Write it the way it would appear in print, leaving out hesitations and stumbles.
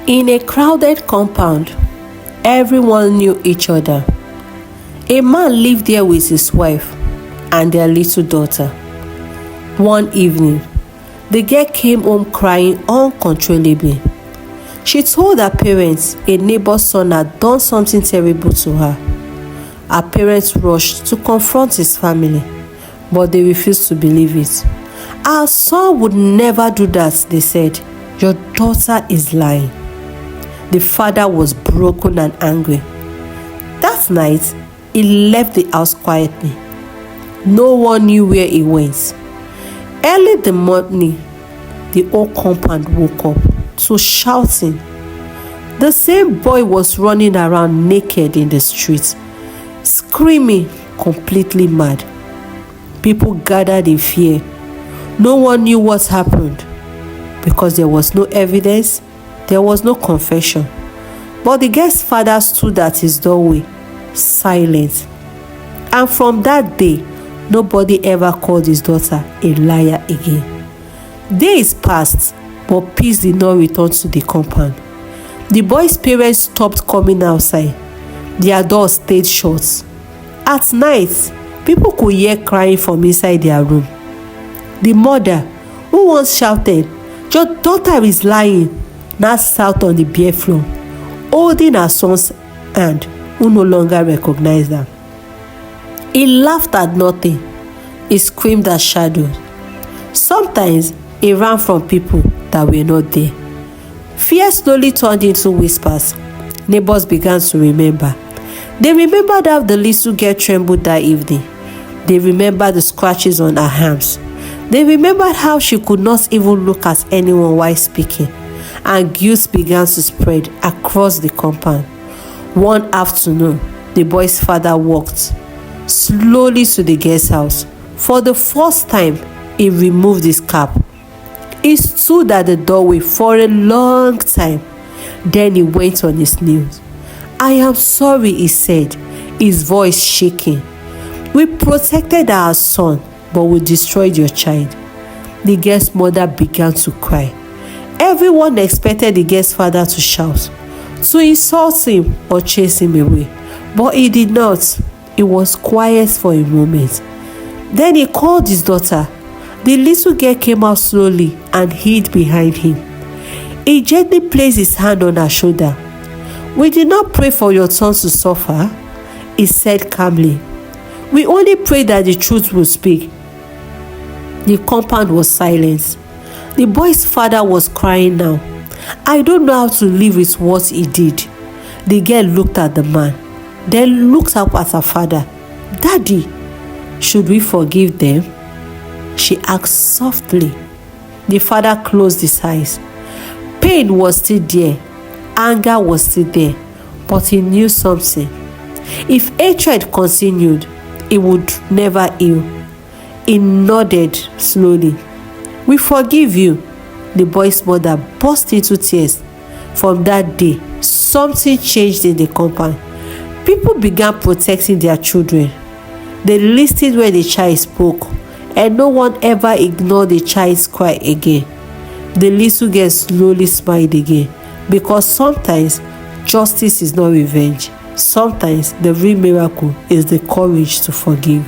In a crowded compound, everyone knew each other. A man lived there with his wife and their little daughter. One evening, the girl came home crying uncontrollably. She told her parents a neighbor's son had done something terrible to her. Her parents rushed to confront his family, but they refused to believe it. Our son would never do that, they said. Your daughter is lying. The father was broken and angry. That night, he left the house quietly. No one knew where he went. Early in the morning, the whole compound woke up to shouting. The same boy was running around naked in the streets, screaming, completely mad. People gathered in fear. No one knew what happened because there was no evidence, there was no confession. But the girl's father stood at his doorway, silent. And from that day, nobody ever called his daughter a liar again. Days passed, but peace did not return to the compound. The boy's parents stopped coming outside. Their doors stayed shut. At night, people could hear crying from inside their room. The mother, who once shouted, "Your daughter is lying," now sat on the bare floor, holding her son's hand, who no longer recognized her. He laughed at nothing. He screamed at shadows. Sometimes he ran from people that were not there. Fear slowly turned into whispers. Neighbors began to remember. They remembered how the little girl trembled that evening. They remembered the scratches on her arms. They remembered how she could not even look at anyone while speaking. And guilt began to spread across the compound. One afternoon, the boy's father walked slowly to the guest house. For the first time, he removed his cap. He stood at the doorway for a long time. Then he went on his knees. "I am sorry," he said, his voice shaking. "We protected our son, but we destroyed your child." The girl's mother began to cry. Everyone expected the girl's father to shout, to insult him or chase him away. But he did not. He was quiet for a moment. Then he called his daughter. The little girl came out slowly and hid behind him. He gently placed his hand on her shoulder. "We did not pray for your son to suffer," he said calmly. "We only prayed that the truth would speak." The compound was silent. The boy's father was crying now. "I don't know how to live with what he did." The girl looked at the man, then looked up at her father. "Daddy, should we forgive them?" she asked softly. The father closed his eyes. Pain was still there. Anger was still there. But he knew something. If hatred continued, it would never heal. He nodded slowly. "We forgive you." The boy's mother burst into tears. From that day, something changed in the compound. People began protecting their children. They listened when the child spoke, and no one ever ignored the child's cry again. The little girl slowly smiled again, because sometimes justice is not revenge. Sometimes the real miracle is the courage to forgive.